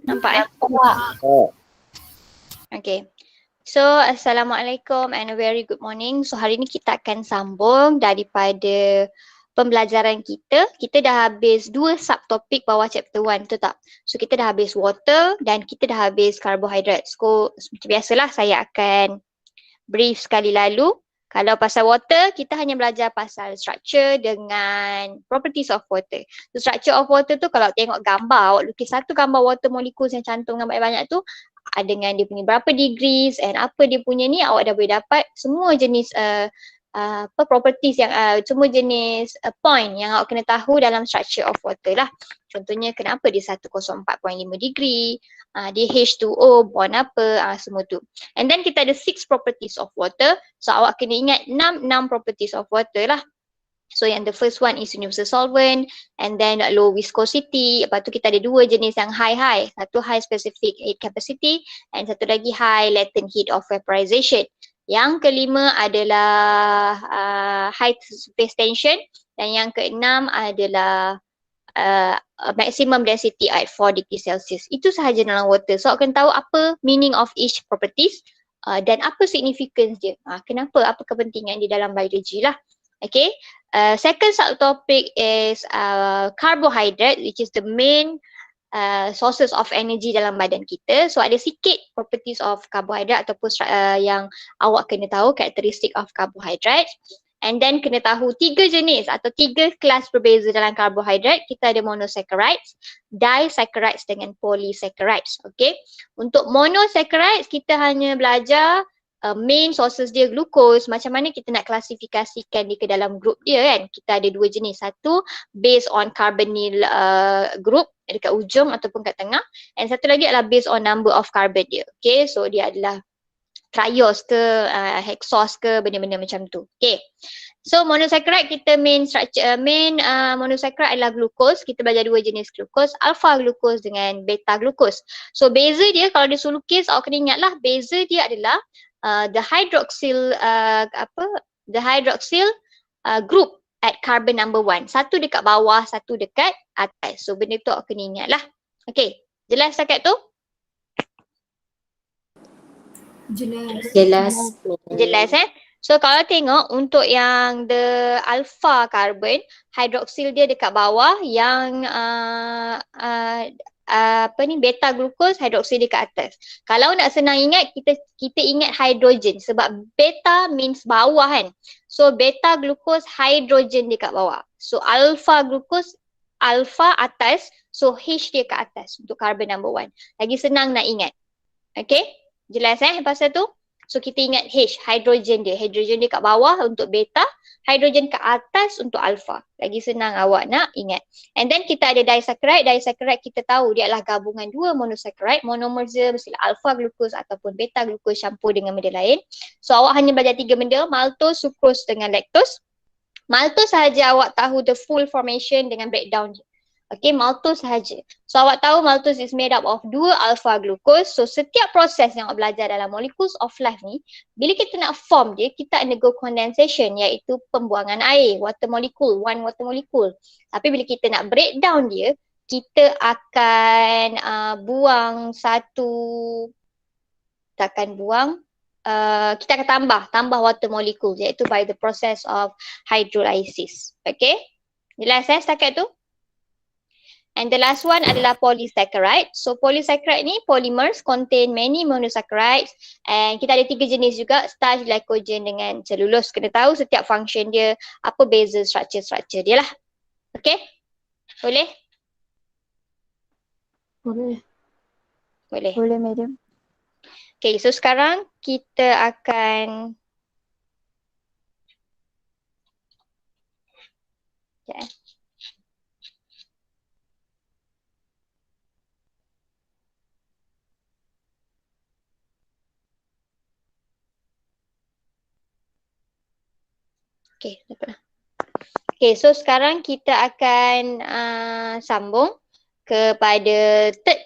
Nampak Okay. So, Assalamualaikum and a very good morning. So, hari ni kita akan sambung daripada pembelajaran kita. Kita dah habis 2 subtopik bawah chapter 1, betul tak? So, kita dah habis water dan kita dah habis carbohydrate. So, seperti biasalah saya akan brief sekali lalu. Kalau pasal water, kita hanya belajar pasal structure dengan properties of water. So, structure of water tu kalau tengok gambar, awak lukis satu gambar water molecules yang cantum dengan banyak-banyak tu, dengan dia punya berapa degrees and apa dia punya ni, awak dah boleh dapat semua jenis properties yang semua jenis point yang awak kena tahu dalam structure of water lah. Contohnya kenapa dia 104.5 degree, dia H2O, bond apa, semua tu. And then kita ada 6 properties of water. So awak kena ingat 6 properties of water lah. So yang the first one is universal solvent and then low viscosity. Lepas tu kita ada 2 jenis yang high. Satu high specific heat capacity and satu lagi high latent heat of vaporization. Yang kelima adalah high surface tension dan yang keenam adalah maximum density at 4 degrees Celsius. Itu sahaja dalam water. So akan tahu apa meaning of each properties dan apa significance dia. Kenapa, apa kepentingan dia dalam biology lah. Okay. Second subtopic is carbohydrate, which is the main sources of energy dalam badan kita. So ada sikit properties of carbohydrate ataupun yang awak kena tahu karakteristik of carbohydrate. And then kena tahu 3 jenis atau 3 kelas berbeza dalam carbohydrate. Kita ada monosaccharides, disaccharides dengan polysaccharides. Okay. Untuk monosaccharides kita hanya belajar main sources dia glucose, macam mana kita nak klasifikasikan dia ke dalam group dia kan. Kita ada 2 jenis, satu based on carbonyl group dekat ujung ataupun kat tengah, and satu lagi adalah based on number of carbon dia. Okay, so dia adalah triose ke, hexose ke, benda-benda macam tu. Okay, so monosaccharide kita main structure, monosaccharide adalah glucose. Kita belajar 2 jenis glucose, alpha glucose dengan beta glucose. So beza dia kalau dia suruh lukis, awak kena ingatlah beza dia adalah the hydroxyl group at carbon number 1. Satu dekat bawah, satu dekat atas. So benda tu awak kena ingat lah. Okay, jelas setakat tu? Jelas So kalau tengok untuk yang the alpha carbon, hydroxyl dia dekat bawah, yang beta glucose, hydroxyl dekat atas. Kalau nak senang ingat, kita ingat hydrogen sebab beta means bawah kan. So beta glucose, hydrogen dekat bawah. So alpha glucose, alpha atas, so H dia kat atas untuk carbon number 1. Lagi senang nak ingat. Okay, jelas pasal tu? So kita ingat H, hydrogen dia kat bawah untuk beta, hydrogen kat atas untuk alpha. Lagi senang awak nak ingat. And then kita ada disaccharide. Disaccharide kita tahu dia adalah gabungan 2 monosaccharide, monomersa mestilah alpha glucose ataupun beta glucose campur dengan benda lain. So awak hanya belajar 3 benda, maltose, sucrose dengan lactose. Maltose sahaja awak tahu the full formation dengan breakdown dia. Okay, maltose sahaja. So awak tahu maltose is made up of 2 alpha glucose. So setiap proses yang awak belajar dalam molecules of life ni, bila kita nak form dia, kita undergo condensation, iaitu pembuangan air, water molecule, one water molecule. Tapi bila kita nak breakdown dia, kita akan buang satu, kita akan buang, kita akan tambah water molecule, iaitu by the process of hydrolysis. Okay, jelas setakat tu? And the last one adalah polysaccharide. So polysaccharide ni polymers contain many monosaccharides, and kita ada 3 jenis juga, starch, glycogen dengan cellulose. Kena tahu setiap function dia, apa beza structure dia lah. Okay? Boleh? Boleh. Boleh, madam. Okay, so sekarang kita akan Okay, dapatlah. Okay, so sekarang kita akan sambung kepada third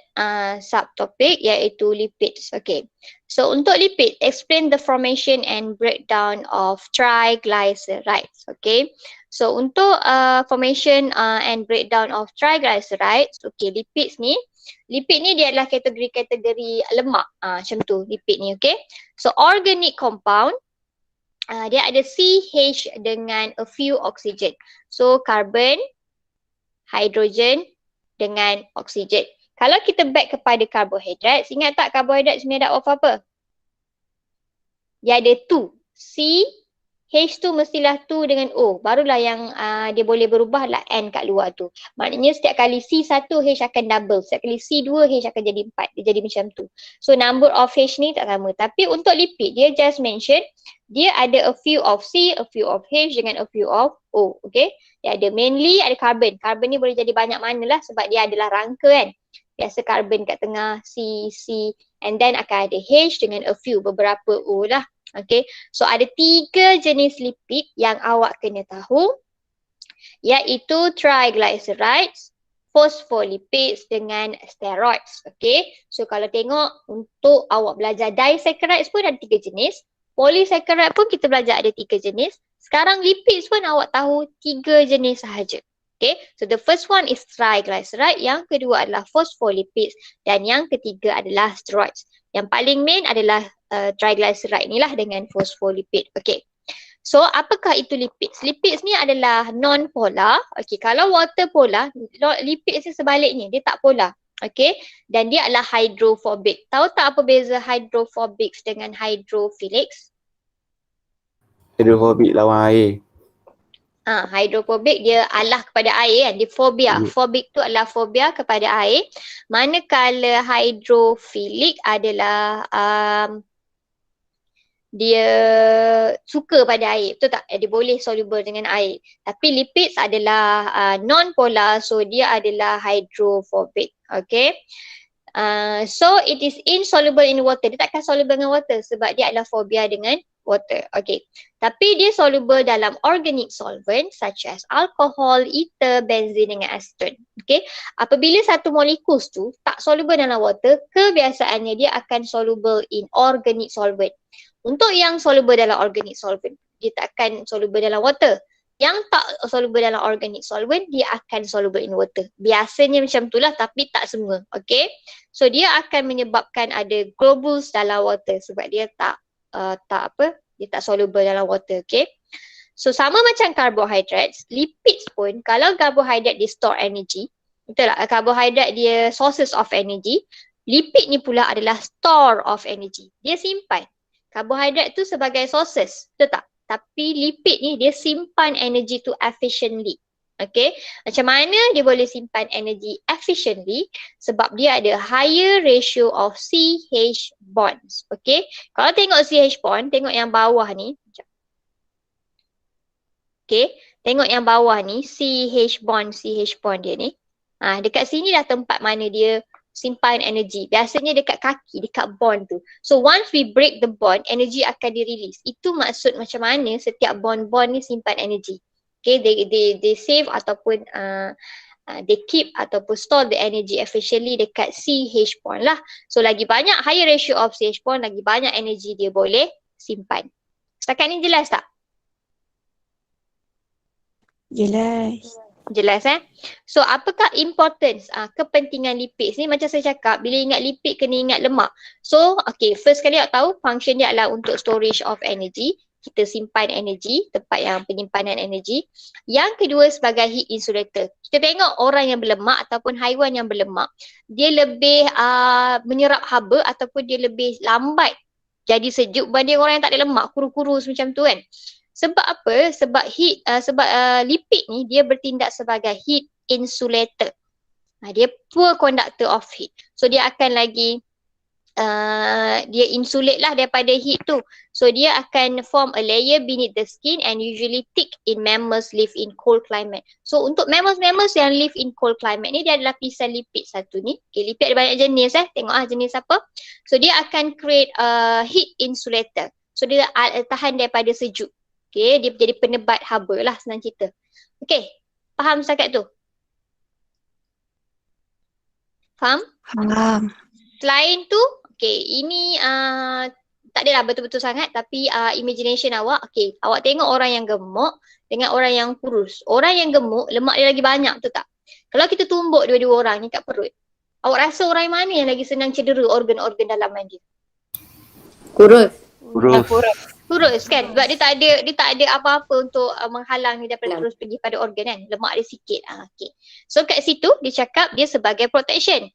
subtopic, iaitu lipids. Okay, so untuk lipid, explain the formation and breakdown of triglycerides. Okay, So untuk formation and breakdown of triglycerides, okay, lipid ni dia adalah kategori-kategori lemak, macam tu lipid ni, okay. So organic compound, dia ada CH dengan a few oxygen. So carbon, hidrogen dengan oksigen. Kalau kita back kepada karbohidrat, ingat tak karbohidrat sebenarnya ada apa? Dia ada 2. C, H tu mestilah 2 dengan O. Barulah yang dia boleh berubah lah N kat luar tu. Maknanya setiap kali C1, H akan double. Setiap kali C2, H akan jadi 4. Dia jadi macam tu. So number of H ni tak sama. Tapi untuk lipid, dia just mention dia ada a few of C, a few of H dengan a few of O. Okay. Dia ada mainly ada carbon. Carbon ni boleh jadi banyak mana lah sebab dia adalah rangka kan. Biasa carbon kat tengah, C, and then akan ada H dengan a few, beberapa O lah. Okay, so ada 3 jenis lipid yang awak kena tahu, iaitu triglycerides, phospholipids dengan steroids. Okay, so kalau tengok untuk awak belajar disaccharides pun ada 3 jenis, polysaccharide pun kita belajar ada 3 jenis, sekarang lipids pun awak tahu 3 jenis sahaja. Okay, so the first one is triglyceride, yang kedua adalah phospholipids, dan yang ketiga adalah steroids. Yang paling main adalah triglyceride ni lah dengan phospholipid. Okay, so apakah itu lipids? Lipids ni adalah non-polar. Okay, kalau water polar, lipids ni sebaliknya, dia tak polar. Okay, dan dia adalah hydrophobic. Tahu tak apa beza hydrophobics dengan hydrophilics? Hidrofobik lawan air. Hydrophobic dia alah kepada air kan, dia phobia. Phobic tu adalah phobia kepada air. Manakala hydrophilic adalah dia suka pada air, betul tak? Dia boleh soluble dengan air. Tapi lipids adalah non-polar, so dia adalah hydrophobic. Okay. So it is insoluble in water. Dia takkan soluble dengan water sebab dia adalah phobia dengan water. Okay. Tapi dia soluble dalam organic solvent such as alcohol, ether, benzene dengan acetone. Okay. Apabila satu molekul tu tak soluble dalam water, kebiasaannya dia akan soluble in organic solvent. Untuk yang soluble dalam organic solvent, dia tak akan soluble dalam water. Yang tak soluble dalam organic solvent, dia akan soluble in water. Biasanya macam itulah, tapi tak semua. Okay. So dia akan menyebabkan ada globules dalam water sebab dia dia tak soluble dalam water. Okay. So sama macam carbohydrates, lipids pun kalau karbohidrat dia store energy, betul tak? Karbohidrat dia sources of energy, lipid ni pula adalah store of energy. Dia simpan. Karbohidrat tu sebagai sources, betul tak? Tapi lipid ni dia simpan energy tu efficiently. Okay, macam mana dia boleh simpan energy efficiently? Sebab dia ada higher ratio of CH bonds. Okay, kalau tengok CH bond, tengok yang bawah ni. Okay, tengok yang bawah ni, CH bond dia ni. Dekat sini dah tempat mana dia simpan energy. Biasanya dekat kaki, dekat bond tu. So once we break the bond, energy akan dirilis. Itu maksud macam mana setiap bond-bond ni simpan energy. Okay, they save ataupun they keep ataupun store the energy efficiently dekat CH bond lah. So lagi banyak higher ratio of CH bond, lagi banyak energy dia boleh simpan. Setakat ni jelas tak? Jelas So apakah importance kepentingan lipids ni? Macam saya cakap, bila ingat lipid kena ingat lemak. So okay, first kali awak tahu function dia adalah untuk storage of energy. Kita simpan energy, tempat yang penyimpanan energy. Yang kedua sebagai heat insulator. Kita tengok orang yang berlemak ataupun haiwan yang berlemak, dia lebih menyerap haba ataupun dia lebih lambat jadi sejuk berbanding orang yang tak ada lemak, kurus-kurus macam tu kan. Sebab apa? Sebab lipid ni dia bertindak sebagai heat insulator. Dia poor conductor of heat. So dia akan lagi dia insulate lah daripada heat tu. So dia akan form a layer beneath the skin and usually thick in mammals live in cold climate. So untuk mammals yang live in cold climate ni, dia ada lapisan lipid satu ni. Okay, lipid ada banyak jenis tengok jenis apa. So dia akan create heat insulator. So dia tahan daripada sejuk. Okay, dia jadi penebat haba lah, senang cerita. Okay, faham setakat tu? Faham? Faham. Selain tu, okay, ini tak adalah betul-betul sangat tapi imagination awak. Okay, awak tengok orang yang gemuk, dengan orang yang kurus. Orang yang gemuk, lemak dia lagi banyak, betul tak? Kalau kita tumbuk dua-dua orang ni kat perut, awak rasa orang yang mana yang lagi senang cedera organ-organ dalaman dia? Kurus. Kurus. Kurus kan? Sebab dia tak ada apa-apa untuk menghalang dia daripada terus pergi pada organ kan. Lemak dia sikit. Okay. So kat situ dia cakap dia sebagai protection.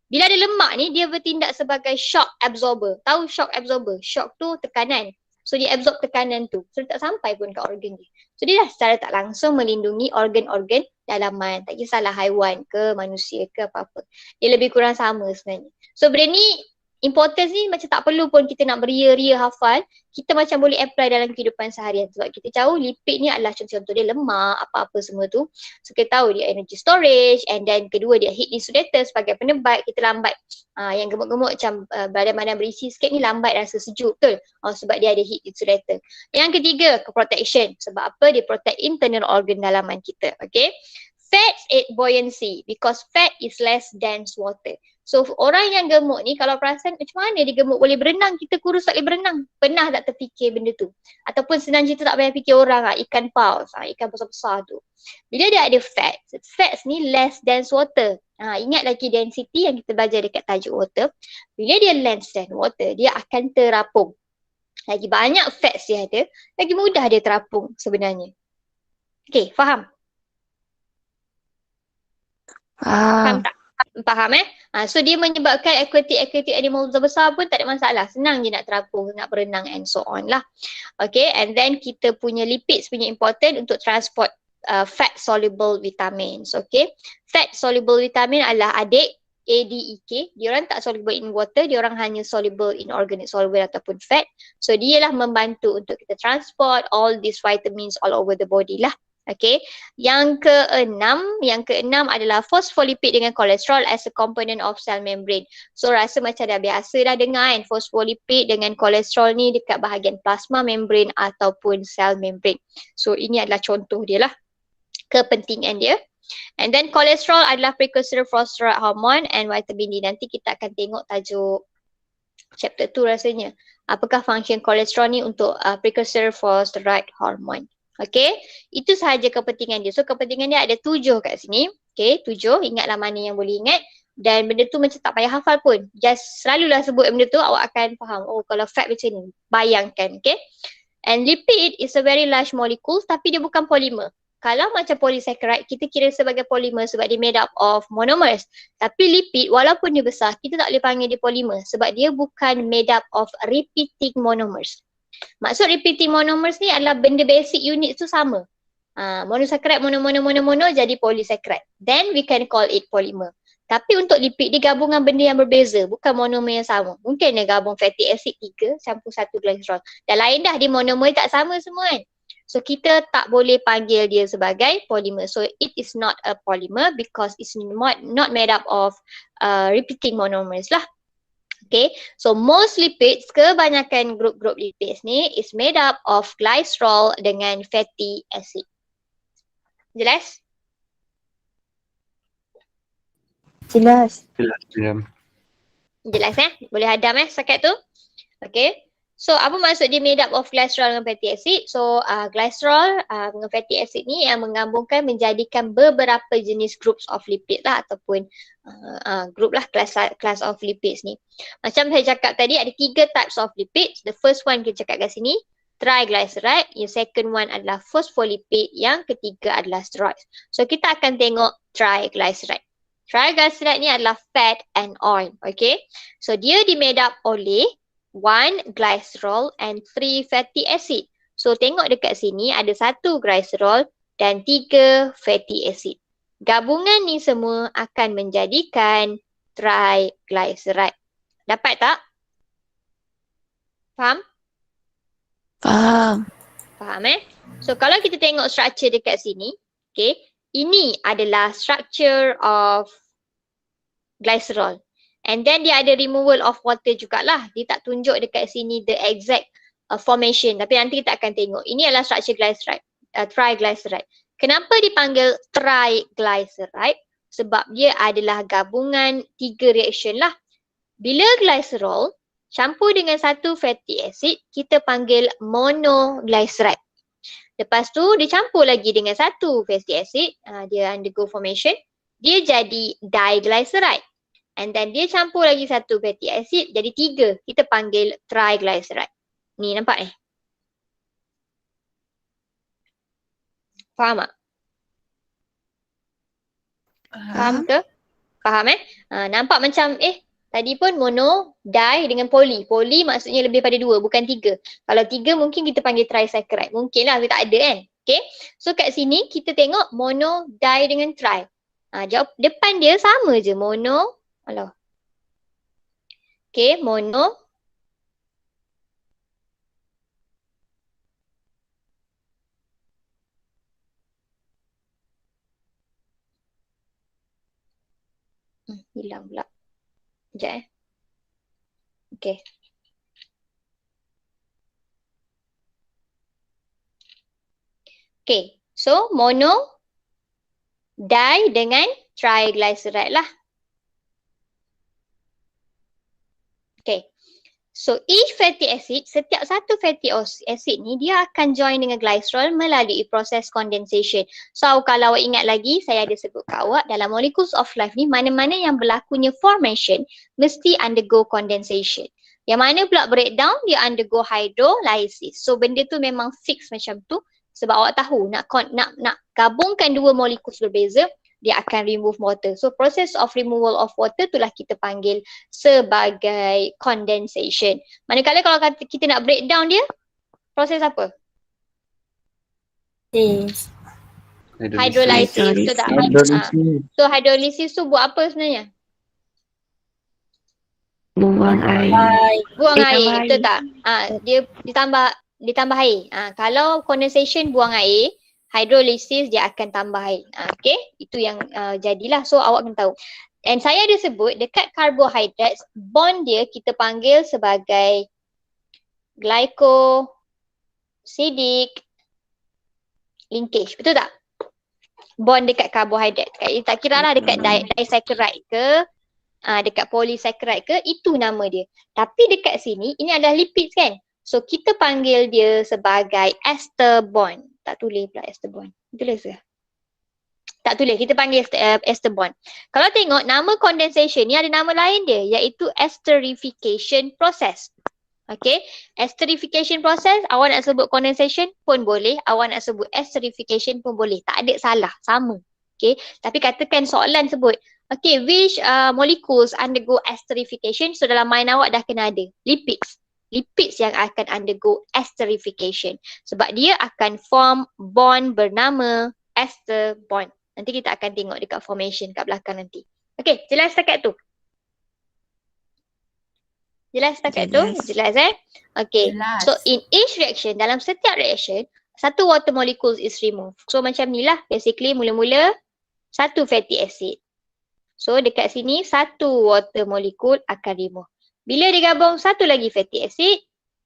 Bila ada lemak ni dia bertindak sebagai shock absorber. Tahu shock absorber? Shock tu tekanan. So dia absorb tekanan tu. So dia tak sampai pun ke organ dia. So dia dah secara tak langsung melindungi organ-organ dalaman. Tak kisahlah haiwan ke manusia ke apa-apa. Dia lebih kurang sama sebenarnya. So benda ni importance ni macam tak perlu pun kita nak beria-ria hafal. Kita macam boleh apply dalam kehidupan seharian. Sebab kita tahu lipid ni adalah contoh-contoh dia lemak, apa-apa semua tu. So kita tahu dia energy storage and then kedua dia heat insulator sebagai penebat. Kita lambat yang gemuk-gemuk macam badan-badan berisi sikit ni lambat rasa sejuk, betul? Sebab dia ada heat insulator. Yang ketiga, protection. Sebab apa? Dia protect internal organ dalaman kita. Okay. Fats aid buoyancy because fat is less dense water. So orang yang gemuk ni kalau perasan macam mana dia gemuk boleh berenang, kita kurus tak boleh berenang. Pernah tak terfikir benda tu? Ataupun senang cerita tak payah fikir orang ikan paus, ikan besar-besar tu. Bila dia ada fats ni less dense water. Ingat lagi density yang kita belajar dekat tajuk water. Bila dia less dense water, dia akan terapung. Lagi banyak fats dia ada, lagi mudah dia terapung sebenarnya. Okay, faham? Faham tak? Faham so dia menyebabkan aquatic animal besar pun tak ada masalah. Senang je nak terapung, nak berenang and so on lah. Okay, and then kita punya lipids punya important untuk transport fat soluble vitamins. Okay, fat soluble vitamin adalah adik ADEK. Diorang tak soluble in water, diorang hanya soluble in organic solvent ataupun fat. So dia lah membantu untuk kita transport all these vitamins all over the body lah. Okay, yang keenam adalah phospholipid dengan kolesterol as a component of cell membrane. So rasa macam dah biasa dah dengar kan, phospholipid dengan kolesterol ni dekat bahagian plasma membrane ataupun cell membrane. So ini adalah contoh dia lah, kepentingan dia. And then kolesterol adalah precursor for steroid hormone and vitamin D. Nanti kita akan tengok tajuk chapter 2 rasanya. Apakah function kolesterol ni untuk precursor for steroid hormone. Okay, itu sahaja kepentingan dia. So kepentingan dia ada 7 kat sini. Okay, 7. Ingatlah mana yang boleh ingat. Dan benda tu macam tak payah hafal pun. Just selalulah sebut benda tu, awak akan faham. Oh, kalau fat macam ni. Bayangkan, okay. And lipid is a very large molecule tapi dia bukan polymer. Kalau macam polysaccharide, kita kira sebagai polymer sebab dia made up of monomers. Tapi lipid, walaupun dia besar, kita tak boleh panggil dia polymer sebab dia bukan made up of repeating monomers. Maksud repeating monomers ni adalah benda basic unit tu sama. Monosaccharide, mono jadi polysaccharide. Then we can call it polymer. Tapi untuk lipid dia gabungan benda yang berbeza, bukan monomer yang sama. Mungkin dia gabung fatty acid 3 campur 1 glycerol. Dan lain dah, dia monomer tak sama semua kan. So kita tak boleh panggil dia sebagai polymer. So it is not a polymer because it's not made up of repeating monomers lah. Okay, so most lipids, kebanyakan grup-grup lipids ni is made up of glycerol dengan fatty acid. Jelas? Jelas. Jelas Boleh hadam setakat tu? Okay. So apa maksud dia made up of glycerol dengan fatty acid? So glycerol dengan fatty acid ni yang menggabungkan menjadikan beberapa jenis groups of lipid lah ataupun group lah class of lipids ni. Macam saya cakap tadi ada 3 types of lipids. The first one kita cakap kat sini triglyceride, yang second one adalah phospholipid, yang ketiga adalah steroids. So kita akan tengok triglyceride. Triglyceride ni adalah fat and oil, okay? So dia made up oleh 1 glycerol and 3 fatty acid. So tengok dekat sini ada 1 glycerol dan 3 fatty acid. Gabungan ni semua akan menjadikan triglyceride. Dapat tak? Faham? Faham. Faham So kalau kita tengok structure dekat sini, okay, ini adalah structure of glycerol. And then dia ada removal of water jugalah. Dia tak tunjuk dekat sini the exact formation. Tapi nanti kita akan tengok. Ini adalah structure glyceride, triglyceride. Kenapa dipanggil triglyceride? Sebab dia adalah gabungan 3 reaction lah. Bila glycerol campur dengan 1 fatty acid, kita panggil monoglyceride. Lepas tu dia campur lagi dengan satu fatty acid, dia undergo formation, dia jadi diglyceride. And then dia campur lagi satu fatty acid, jadi 3. Kita panggil triglyceride. Ni nampak ni? Faham tak? Faham ke? Faham nampak macam tadi pun mono, di dengan poly. Poly maksudnya lebih pada 2, bukan 3. Kalau 3 mungkin kita panggil trisaccharide. Mungkin lah, tapi tak ada kan. Okay. So kat sini kita tengok mono, di dengan tri. Jawab depan dia sama je. Mono. Alah. Okay, mono. Hilang pula. Sekejap Okay. Okay, so mono, di dengan triglyceride lah. Okay, so each fatty acid, setiap satu fatty acid ni dia akan join dengan glycerol melalui proses condensation. So kalau awak ingat lagi, saya ada sebut kat awak dalam molecules of life ni, mana-mana yang berlakunya formation mesti undergo condensation. Yang mana pula breakdown, dia undergo hydrolysis. So benda tu memang fix macam tu. Sebab awak tahu nak gabungkan dua molekul berbeza, dia akan remove water. So process of removal of water itulah kita panggil sebagai condensation. Manakala kalau kita nak breakdown dia, proses apa? Hydrolysis. Betul tak? So hydrolysis tu buat apa sebenarnya? Buang air. Buang air, betul tak? Dia ditambah air. Kalau condensation buang air, hydrolysis dia akan tambah air. Okay, itu yang jadilah. So awak kena tahu. And saya ada sebut dekat carbohydrates, bond dia kita panggil sebagai glycosidic linkage. Betul tak? Bond dekat carbohydrate. Tak kira lah dekat disaccharide ke, dekat polysaccharide ke, itu nama dia. Tapi dekat sini, ini adalah lipids kan? So kita panggil dia sebagai ester bond. Tak tulis pula ester bond. Tulis ke? Tak tulis, kita panggil ester bond. Kalau tengok nama condensation ni ada nama lain dia, iaitu esterification process. Okay, esterification process, awak nak sebut condensation pun boleh, awak nak sebut esterification pun boleh. Tak ada salah, sama. Okay, tapi katakan soalan sebut, okay, which molecules undergo esterification? So dalam mind awak dah kena ada lipids. Lipids yang akan undergo esterification. Sebab dia akan form bond bernama ester bond. Nanti kita akan tengok dekat formation kat belakang nanti. Okay, jelas setakat tu? Jelas setakat tu? Jelas Okay, jelas. So in each reaction, dalam setiap reaction, satu water molecule is removed. So macam ni lah, basically mula-mula satu fatty acid. So dekat sini satu water molecule akan remove. Bila digabung satu lagi fatty acid,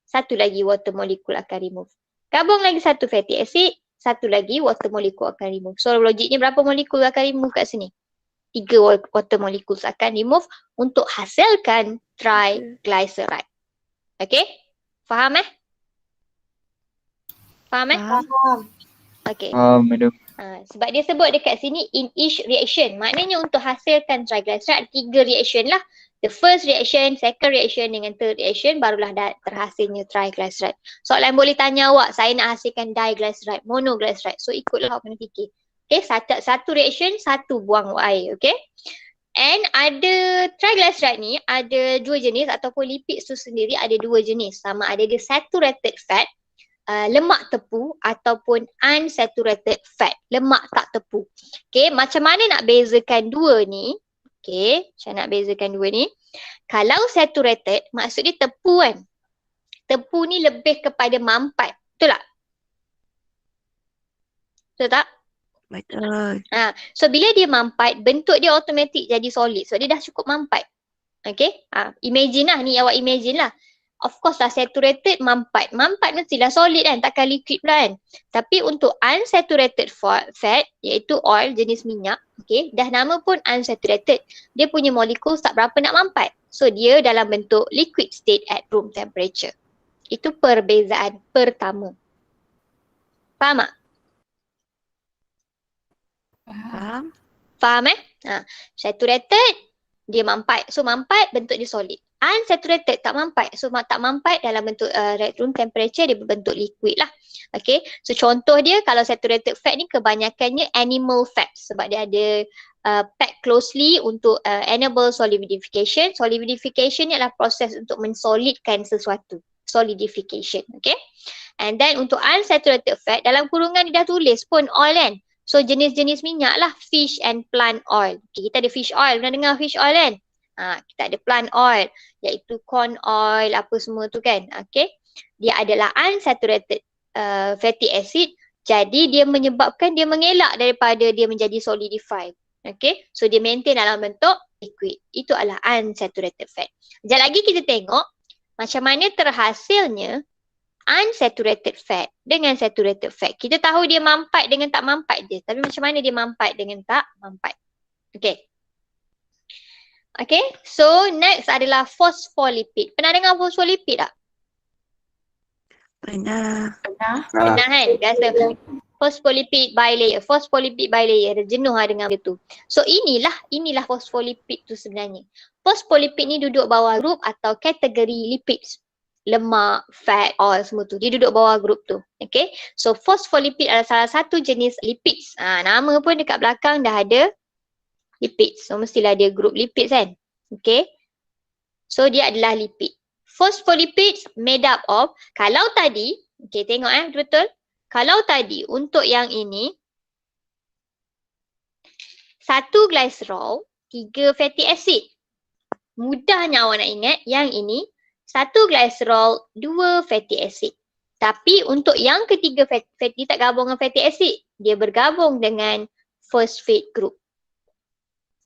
satu lagi water molecule akan remove. Gabung lagi satu fatty acid, satu lagi water molecule akan remove. So logiknya berapa molekul akan remove kat sini? 3 water molecules akan remove untuk hasilkan triglyceride. Okay? Faham Faham Faham. Okay. Madam. Sebab dia sebut dekat sini in each reaction. Maknanya untuk hasilkan triglyceride 3 reaction lah. The first reaction, second reaction dengan third reaction barulah terhasilnya triglyceride. Soalan boleh tanya awak, saya nak hasilkan diglyceride, monoglyceride. So ikutlah awak kena fikir. Okay, satu reaction, satu buang air. Okay. And ada triglyceride ni ada 2 jenis ataupun lipids tu sendiri ada 2 jenis. Sama ada dia saturated fat, lemak tepu ataupun unsaturated fat, lemak tak tepu. Okay, macam mana nak bezakan dua ni? Okay, saya nak bezakan dua ni. Kalau saturated, maksud dia tepu kan? Tepu ni lebih kepada mampat. Betul tak? Betul tak? Betul. So bila dia mampat, bentuk dia automatik jadi solid. So dia dah cukup mampat. Okay? Imagine lah, ni awak imagine lah. Of course lah saturated mampat. Mampat mestilah solid kan, takkan liquid pula kan. Tapi untuk unsaturated fat, iaitu oil jenis minyak, okay, dah nama pun unsaturated. Dia punya molekul tak berapa nak mampat. So dia dalam bentuk liquid state at room temperature. Itu perbezaan pertama. Faham tak? Faham? Faham saturated dia mampat. So mampat bentuk dia solid. Unsaturated tak mampat. So tak mampat dalam bentuk room temperature dia berbentuk liquid lah. Okay. So contoh dia kalau saturated fat ni kebanyakannya animal fat sebab dia ada packed closely untuk enable solidification. Solidification ni adalah proses untuk mensolidkan sesuatu. Solidification. Okay. And then untuk unsaturated fat dalam kurungan dia dah tulis pun oil kan. So jenis-jenis minyak lah fish and plant oil. Okay, kita ada fish oil. Pernah dengar fish oil kan? Kita ada plant oil iaitu corn oil apa semua tu kan. Okay. Dia adalah unsaturated fatty acid. Jadi dia menyebabkan dia mengelak daripada dia menjadi solidified. Okay. So dia maintain dalam bentuk liquid. Itu adalah unsaturated fat. Sekejap lagi kita tengok macam mana terhasilnya unsaturated fat dengan saturated fat. Kita tahu dia mampat dengan tak mampat je. Tapi macam mana dia mampat dengan tak mampat. Okay. Okay. So next adalah phospholipid. Pernah dengar phospholipid tak? Pernah. Pernah kan? Biasa. Phospholipid bilayer. Phospholipid bilayer. Jenuh lah dengan itu. So inilah phospholipid tu sebenarnya. Phospholipid ni duduk bawah grup atau kategori lipids. Lemak, fat, oil semua tu. Dia duduk bawah grup tu. Okay. So phospholipid adalah salah satu jenis lipids. Nama pun dekat belakang dah ada lipids. So mestilah dia grup lipids kan. Okay. So dia adalah lipid. Phospholipids made up of, kalau tadi, okay tengok betul. Kalau tadi untuk yang ini, 1 glycerol, 3 fatty acid. Mudahnya awak nak ingat yang ini 1 glycerol, 2 fatty acid. Tapi untuk yang ketiga fatty tak gabung dengan fatty acid. Dia bergabung dengan phosphate group.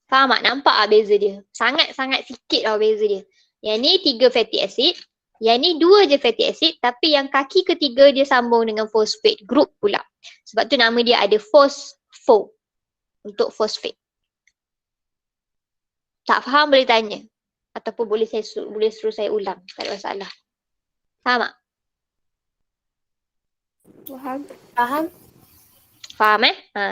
Faham tak? Nampak tak beza dia? Sangat-sangat sikit lah beza dia. Yang ni 3 fatty acid. Yang ni 2 je fatty acid. Tapi yang kaki ketiga dia sambung dengan phosphate group pula. Sebab tu nama dia ada phospho. Untuk phosphate. Tak faham boleh tanya. Ataupun boleh suruh saya ulang. Tak ada masalah. Faham tak? Faham. Faham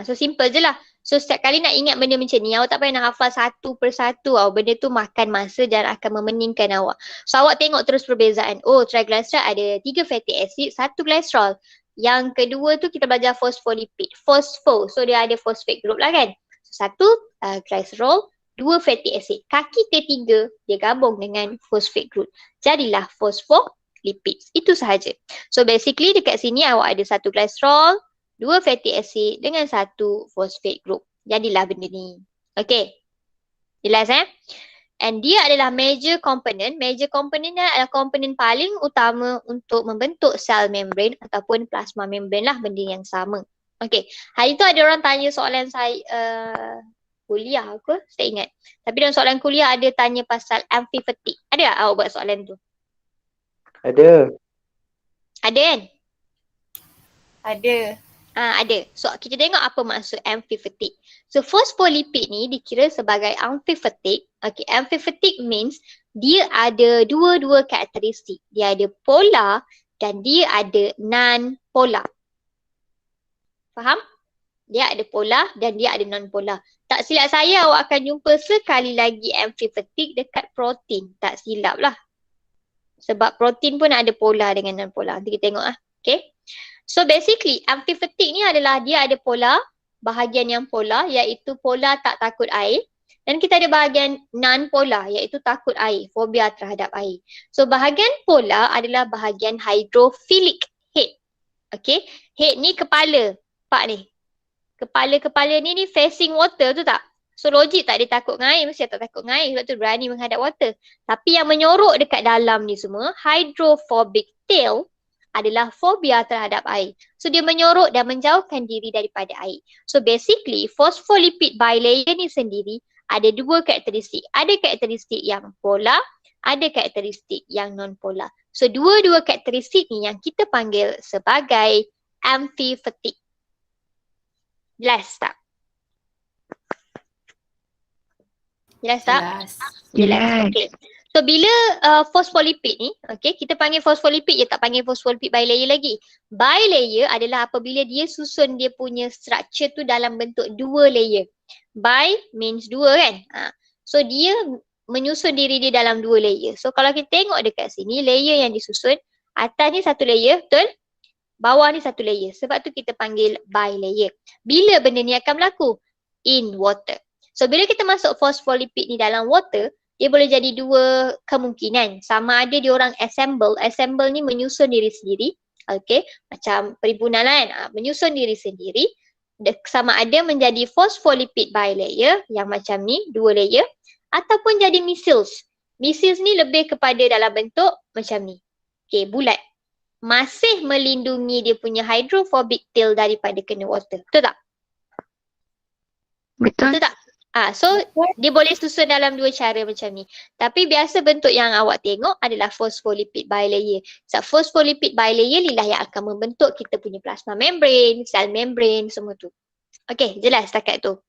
So simple je lah. So setiap kali nak ingat benda macam ni, awak tak payah nak hafal satu persatu. Benda tu makan masa dan akan memeningkan awak. So awak tengok terus perbezaan. Oh, triglyceride ada 3 fatty acid, 1 glycerol. Yang kedua tu kita belajar phospholipid. Phospho. So dia ada phosphate group lah kan. So, 1 glycerol, 2 fatty acid. Kaki ketiga dia gabung dengan phosphate group. Jadilah phospholipids. Itu sahaja. So basically dekat sini awak ada 1 glycerol, 2 fatty acid dengan 1 phosphate group. Jadilah benda ni. Okay. Jelas And dia adalah major component. Major component dia adalah komponen paling utama untuk membentuk sel membrane ataupun plasma membrane lah, benda yang sama. Okay. Hari tu ada orang tanya soalan saya kuliah ke? Saya ingat. Tapi dalam soalan kuliah ada tanya pasal amphipathic. Ada tak awak buat soalan tu? Ada. Ada kan? Ada. Ada. So kita tengok apa maksud amphipathic. So phospholipid ni dikira sebagai amphipathic. Okay, amphipathic means dia ada dua-dua karakteristik. Dia ada polar dan dia ada non-polar. Faham? Dia ada polar dan dia ada non-polar. Tak silap saya awak akan jumpa sekali lagi amphipathic dekat protein. Tak silap lah. Sebab protein pun ada polar dengan non-polar. Nanti kita tengok lah. Okay. So basically amphipathic ni adalah dia ada polar, bahagian yang polar iaitu polar tak takut air, dan kita ada bahagian non-polar iaitu takut air, fobia terhadap air. So bahagian polar adalah bahagian hydrophilic head. Okay, head ni kepala, pak ni. Kepala ni facing water tu tak? So logik tak dia takut dengan air, mesti tak takut dengan air sebab tu berani menghadap water. Tapi yang menyorok dekat dalam ni semua, hydrophobic tail adalah fobia terhadap air. So dia menyorok dan menjauhkan diri daripada air. So basically phospholipid bilayer ni sendiri ada dua karakteristik. Ada karakteristik yang polar, ada karakteristik yang non-polar. So dua-dua karakteristik ni yang kita panggil sebagai amphipathic. Jelas tak? Jelas tak? Jelas. Okay. So bila fosfolipid ni, okay, kita panggil fosfolipid je, tak panggil fosfolipid bilayer lagi. Bilayer adalah apabila dia susun dia punya structure tu dalam bentuk dua layer. Bi means dua kan. So dia menyusun diri dia dalam dua layer. So kalau kita tengok dekat sini, layer yang disusun, atas ni satu layer, betul? Bawah ni satu layer. Sebab tu kita panggil bilayer. Bila benda ni akan berlaku? In water. So bila kita masuk fosfolipid ni dalam water, dia boleh jadi dua kemungkinan. Sama ada dia orang assemble. Assemble ni menyusun diri sendiri. Okay. Macam perhimpunan kan. Menyusun diri sendiri. Sama ada menjadi phospholipid bilayer yang macam ni, dua layer. Ataupun jadi micelles. Micelles ni lebih kepada dalam bentuk macam ni. Okay, bulat. Masih melindungi dia punya hydrophobic tail daripada kena water. Betul tak? Betul. Betul tak? So dia boleh susun dalam dua cara macam ni. Tapi biasa bentuk yang awak tengok adalah phospholipid bilayer. So phospholipid bilayer inilah yang akan membentuk kita punya plasma membrane, cell membrane, semua tu. Okay, jelas setakat tu?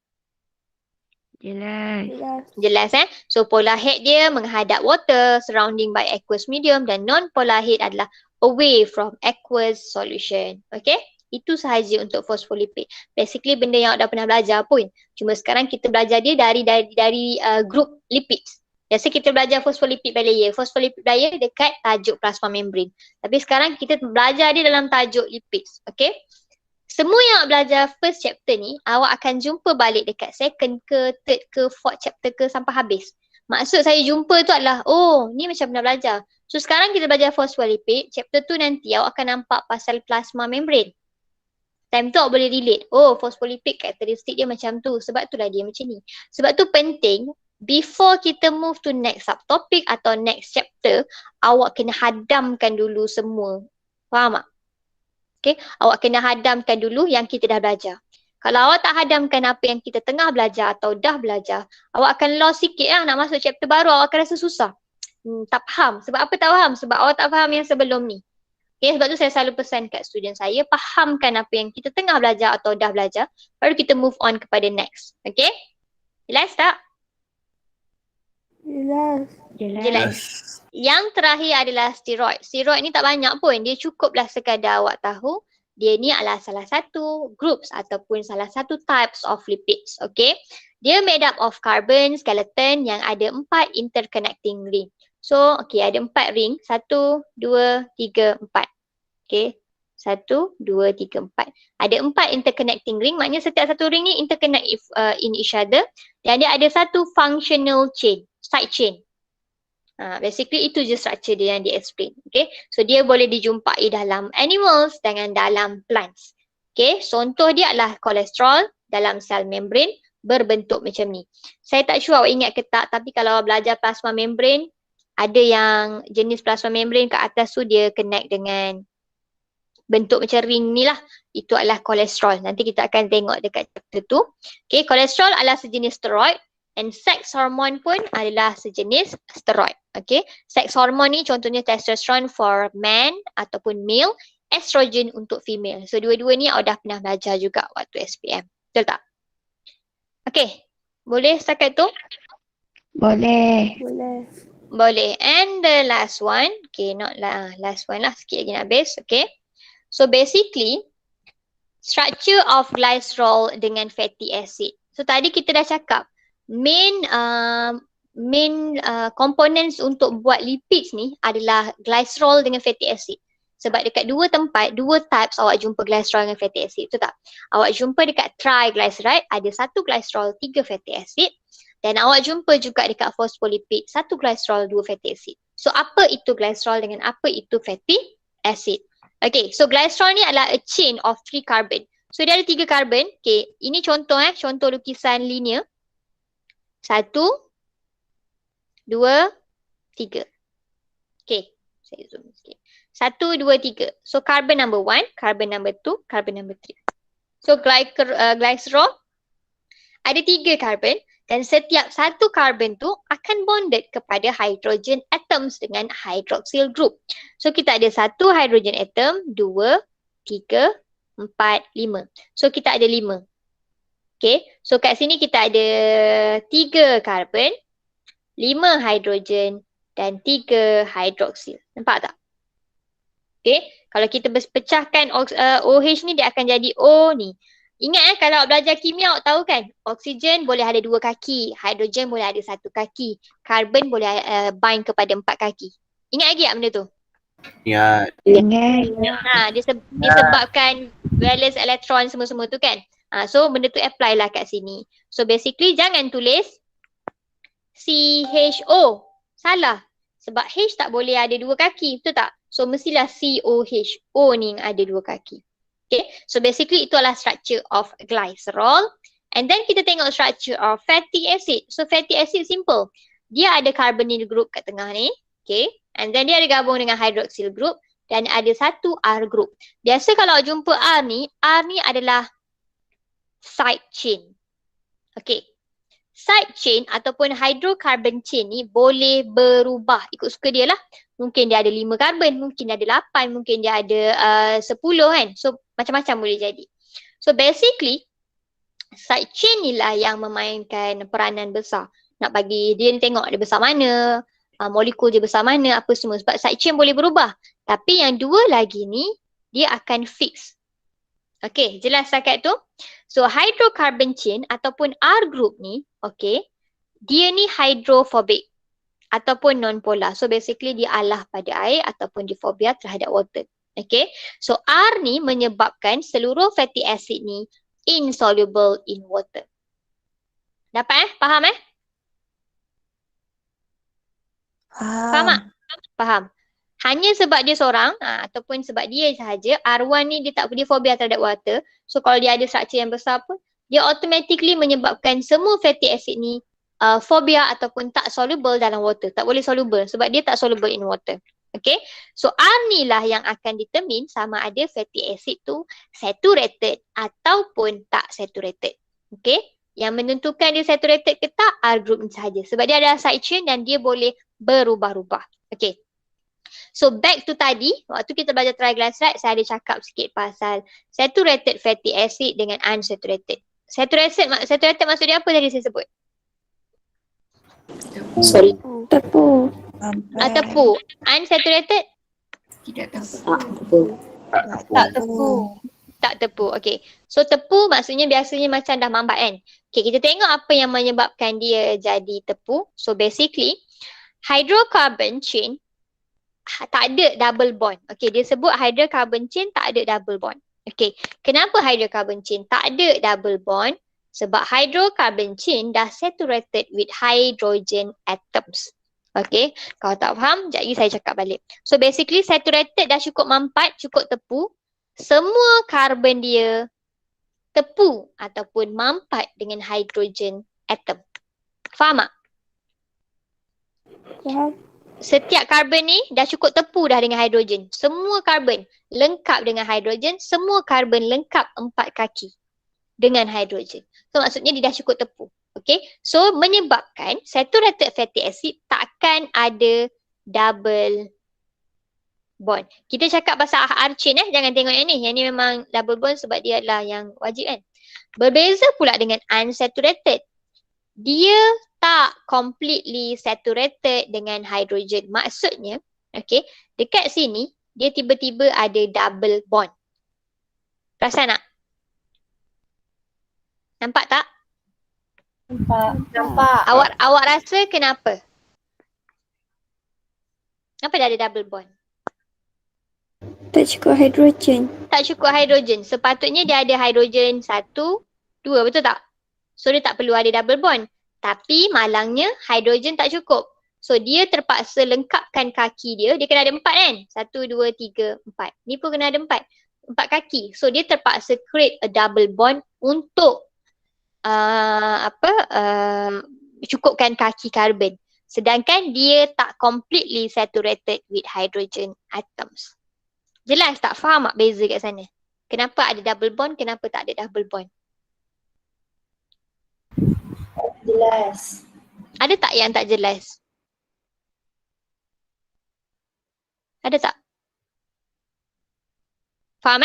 Jelas. Jelas So polar head dia menghadap water, surrounding by aqueous medium, dan non-polar head adalah away from aqueous solution. Okay? Itu sahaja untuk phospholipid. Basically benda yang awak dah pernah belajar pun. Cuma sekarang kita belajar dia dari group lipids. Biasa kita belajar phospholipid bilayer. Phospholipid bilayer dekat tajuk plasma membrane. Tapi sekarang kita belajar dia dalam tajuk lipids. Okay? Semua yang awak belajar first chapter ni, awak akan jumpa balik dekat second ke, third ke, fourth chapter ke sampai habis. Maksud saya jumpa tu adalah, oh ni macam pernah belajar. So sekarang kita belajar phospholipid, chapter tu nanti awak akan nampak pasal plasma membrane. Time tu awak boleh relate. Oh, phospholipid karakteristik dia macam tu. Sebab tu lah dia macam ni. Sebab tu penting, before kita move to next subtopic atau next chapter, awak kena hadamkan dulu semua. Faham tak? Okay, awak kena hadamkan dulu yang kita dah belajar. Kalau awak tak hadamkan apa yang kita tengah belajar atau dah belajar, awak akan lost sikit lah nak masuk chapter baru, awak akan rasa susah. Tak faham. Sebab apa tak faham? Sebab awak tak faham yang sebelum ni. Okay, sebab tu saya selalu pesan kat student saya, fahamkan apa yang kita tengah belajar atau dah belajar, baru kita move on kepada next. Okay? Jelas tak? Jelas. Yang terakhir adalah steroid. Steroid ni tak banyak pun. Dia cukuplah sekadar awak tahu, dia ni adalah salah satu groups ataupun salah satu types of lipids. Okay? Dia made up of carbon skeleton yang ada 4 interconnecting ring. So, okay, ada 4 ring. 1, 2, 3, 4. Okay. 1, 2, 3, 4. Ada 4 interconnecting ring. Maknanya setiap satu ring ni interconnect in each other. Dan dia ada satu functional chain. Side chain. Basically itu je structure dia yang di-explain. Okay. So dia boleh dijumpai dalam animals dengan dalam plants. Okay. Contoh dia adalah kolesterol dalam sel membrane berbentuk macam ni. Saya tak sure awak ingat ke tak, tapi kalau awak belajar plasma membrane, ada yang jenis plasma membrane kat atas tu dia connect dengan bentuk macam ring ni lah. Itu adalah kolesterol. Nanti kita akan tengok dekat chapter tu. Okay, kolesterol adalah sejenis steroid. And sex hormone pun adalah sejenis steroid. Okay, sex hormone ni contohnya testosterone for man ataupun male, estrogen untuk female. So dua-dua ni awak dah pernah belajar juga waktu SPM. Betul tak? Okay, boleh setakat tu? Boleh. Boleh. And the last one, okay, not last one lah, sikit lagi nak habis. Okay. So basically, structure of glycerol dengan fatty acid. So tadi kita dah cakap, main components untuk buat lipids ni adalah glycerol dengan fatty acid. Sebab dekat dua tempat, dua types awak jumpa glycerol dengan fatty acid. Betul tak? Awak jumpa dekat triglyceride, ada 1 glycerol, 3 fatty acid. Dan awak jumpa juga dekat phospholipid, 1 glycerol, 2 fatty acid. So apa itu glycerol dengan apa itu fatty acid? Okay, so glycerol ni adalah a chain of 3 carbon. So dia ada 3 carbon. Okay, ini contoh contoh lukisan linear. 1, 2, 3. Okay, saya zoom sikit. 1, 2, 3. So carbon number 1, carbon number 2, carbon number 3. So glycerol ada 3 carbon. Dan setiap satu carbon tu akan bonded kepada hydrogen atoms dengan hydroxyl group. So kita ada 1 hydrogen atom, 2, 3, 4, 5. So kita ada 5. Okay, so kat sini kita ada 3 carbon, 5 hydrogen, dan 3 hidroksil. Nampak tak? Okay, kalau kita pecahkan OH ni dia akan jadi O ni. Ingat kalau belajar kimia awak tahu kan, oksigen boleh ada 2 kaki, hidrogen boleh ada 1 kaki, karbon boleh bind kepada 4 kaki. Ingat lagi tak benda tu? Ya. Ingat. Disebabkan valence elektron semua-semua tu kan. So benda tu apply lah kat sini. So basically jangan tulis CHO. Salah. Sebab H tak boleh ada 2 kaki, betul tak? So mestilah COH. O ni yang ada 2 kaki. Okay, so basically itu adalah structure of glycerol. And then kita tengok structure of fatty acid. So fatty acid simple. Dia ada carbonyl group kat tengah ni. Okay, and then dia ada gabung dengan hydroxyl group. Dan ada 1 R group. Biasa kalau jumpa R ni adalah side chain. Okay. Side chain ataupun hydrocarbon chain ni boleh berubah. Ikut suka dia lah. Mungkin dia ada 5 karbon, mungkin dia ada 8, mungkin dia ada 10 kan. So macam-macam boleh jadi. So basically, side chain ni lah yang memainkan peranan besar. Nak bagi dia ni tengok dia besar mana, molekul dia besar mana, apa semua. Sebab side chain boleh berubah. Tapi yang 2 lagi ni, dia akan fix. Okay, jelas setakat tu? So hydrocarbon chain ataupun R group ni, okay, dia ni hydrophobic ataupun non-polar. So basically dia alah pada air ataupun dia fobia terhadap water. Okay, so R ni menyebabkan seluruh fatty acid ni insoluble in water. Dapat Faham Faham tak? Faham. Hanya sebab dia seorang ataupun sebab dia sahaja, R1 ni dia tak boleh fobia terhadap water. So kalau dia ada structure yang besar pun, dia automatically menyebabkan semua fatty acid ni fobia ataupun tak soluble dalam water. Tak boleh soluble sebab dia tak soluble in water. Okay, so R ni lah yang akan determine sama ada fatty acid tu saturated ataupun tak saturated. Okay, yang menentukan dia saturated ke tak, R group ni sahaja. Sebab dia ada side chain dan dia boleh berubah-ubah. Okay. So back to tadi, waktu kita belajar triglyceride, saya ada cakap sikit pasal saturated fatty acid dengan unsaturated. Saturated maksud dia apa tadi saya sebut? Tepung. Tepu. Unsaturated? Tidak tepu. Tak tepu. Tak tepu. Okay. So tepu maksudnya biasanya macam dah mambat kan. Okay, kita tengok apa yang menyebabkan dia jadi tepu. So basically, hydrocarbon chain tak ada double bond. Okay, dia sebut hydrocarbon chain tak ada double bond. Okay, kenapa hydrocarbon chain tak ada double bond? Sebab hydrocarbon chain dah saturated with hydrogen atoms. Okay, kalau tak faham, sekejap lagi saya cakap balik. So basically saturated dah cukup mampat, cukup tepu. Semua karbon dia tepu ataupun mampat dengan hydrogen atom. Faham tak? Ya. Setiap karbon ni dah cukup tepu dah dengan hidrogen. Semua karbon lengkap dengan hidrogen. Semua karbon lengkap 4 kaki dengan hidrogen. So maksudnya dia dah cukup tepu. Okay. So menyebabkan saturated fatty acid takkan ada double bond. Kita cakap pasal R chain jangan tengok yang ni. Yang ni memang double bond sebab dia adalah yang wajib kan. Berbeza pula dengan unsaturated. Dia tak completely saturated dengan hydrogen. Maksudnya, okay, dekat sini, dia tiba-tiba ada double bond. Perasan tak? Nampak tak? Nampak. Awak rasa kenapa? Kenapa dia ada double bond? Tak cukup hidrogen. Tak cukup hidrogen. Sepatutnya dia ada hidrogen 1, 2, betul tak? So dia tak perlu ada double bond. Tapi malangnya hidrogen tak cukup. So dia terpaksa lengkapkan kaki dia. Dia kena ada 4 kan? 1, 2, 3, 4. Ni pun kena ada 4. 4 kaki. So dia terpaksa create a double bond untuk cukupkan kaki karbon. Sedangkan dia tak completely saturated with hydrogen atoms. Jelas tak? Faham tak beza kat sana? Kenapa ada double bond? Kenapa tak ada double bond? Jelas. Ada tak yang tak jelas? Ada tak? Faham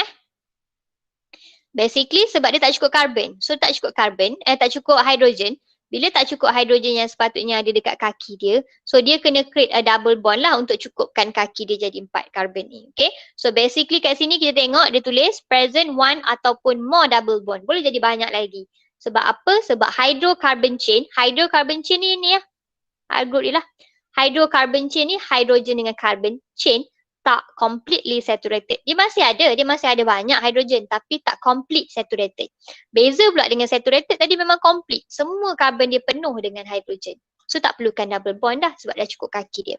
Basically sebab dia tak cukup karbon. So tak cukup karbon, tak cukup hidrogen. Bila tak cukup hidrogen yang sepatutnya ada dekat kaki dia, so dia kena create a double bond lah untuk cukupkan kaki dia jadi 4 carbon ni. Okay. So basically kat sini kita tengok dia tulis present one ataupun more double bond. Boleh jadi banyak lagi. Sebab apa? Sebab hydrocarbon chain ni lah. Group ni lah. Hydrocarbon chain ni hydrogen dengan carbon chain tak completely saturated. Dia masih ada banyak hidrogen tapi tak complete saturated. Beza pula dengan saturated tadi memang complete. Semua karbon dia penuh dengan hidrogen. So tak perlukan double bond dah sebab dah cukup kaki dia.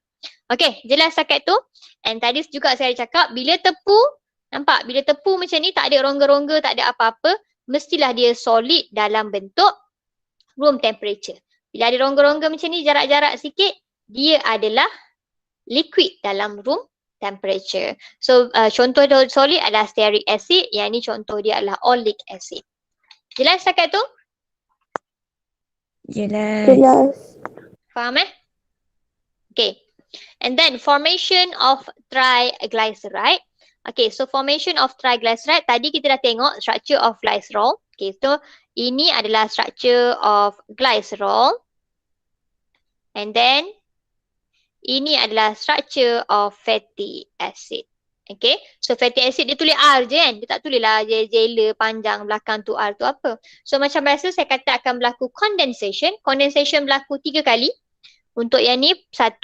Okay, jelas setakat tu. And tadi juga saya cakap bila tepu, nampak bila tepu macam ni tak ada rongga-rongga, tak ada apa-apa, mestilah dia solid dalam bentuk room temperature. Bila ada rongga-rongga macam ni, jarak-jarak sikit, dia adalah liquid dalam room temperature. So contoh solid adalah stearic acid, yang ni contoh dia adalah oleic acid. Jelas setakat tu? Jelas. Faham Okay. And then formation of triglyceride. Okay, so formation of triglyceride tadi kita dah tengok structure of glycerol. Okay, so ini adalah structure of glycerol. And then ini adalah structure of fatty acid. Okay. So fatty acid dia tulis R je kan. Dia tak tulis lah jela panjang belakang tu R tu apa. So macam biasa saya kata akan berlaku condensation. Condensation berlaku 3 kali. Untuk yang ni 1,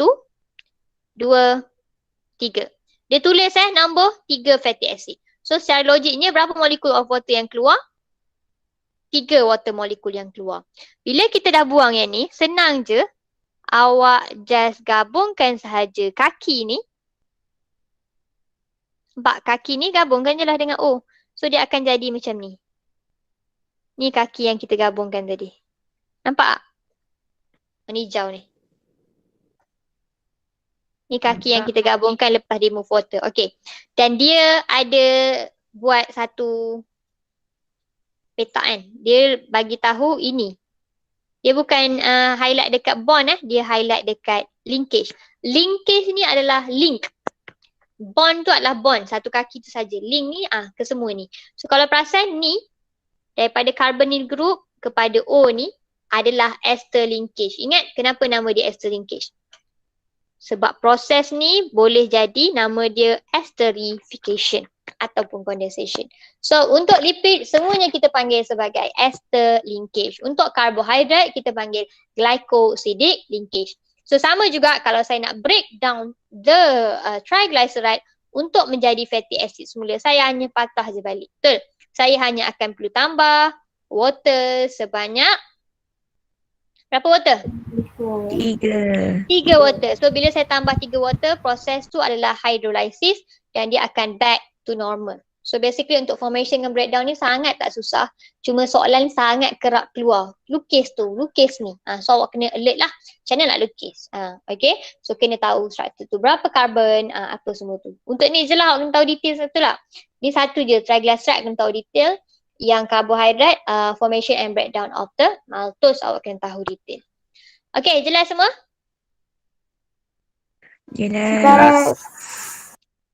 2, 3. Dia tulis nombor 3 fatty acid. So secara logiknya berapa molekul of water yang keluar? 3 water molekul yang keluar. Bila kita dah buang yang ni, senang je. Awak just gabungkan sahaja kaki ni. Nampak kaki ni gabungkan je lah dengan O. So dia akan jadi macam ni. Ni kaki yang kita gabungkan tadi. Nampak tak? Warna hijau ni. Ni kaki yang kita gabungkan lepas remove water. Okay. Dan dia ada buat satu petak kan. Dia bagi tahu ini. Dia bukan highlight dekat bond dia highlight dekat linkage. Linkage ni adalah link. Bond tu adalah bond, satu kaki tu saja. Link ni ke semua ni. So kalau perasan ni daripada carbonyl group kepada O ni adalah ester linkage. Ingat kenapa nama dia ester linkage? Sebab proses ni boleh jadi nama dia esterification ataupun condensation. So untuk lipid semuanya kita panggil sebagai ester linkage. Untuk karbohidrat kita panggil glycosidic linkage. So sama juga kalau saya nak break down the triglyceride untuk menjadi fatty acid semula, saya hanya patah je balik. Betul? Saya hanya akan perlu tambah water sebanyak berapa water? 3. 3 water. So bila saya tambah 3 water, proses tu adalah hydrolysis dan dia akan back to normal. So basically untuk formation dan breakdown ni sangat tak susah. Cuma soalan sangat kerap keluar. Lukis ni. So awak kena alert lah. Macam mana nak lukis? Okay. So kena tahu struktur tu. Berapa karbon, apa semua tu. Untuk ni je lah awak kena tahu detail satu lah. Ni satu je. Triglyceride kena tahu detail. Yang karbohidrat, formation and breakdown of the maltose awak kena tahu detail. Okay, jelas semua? Jelas.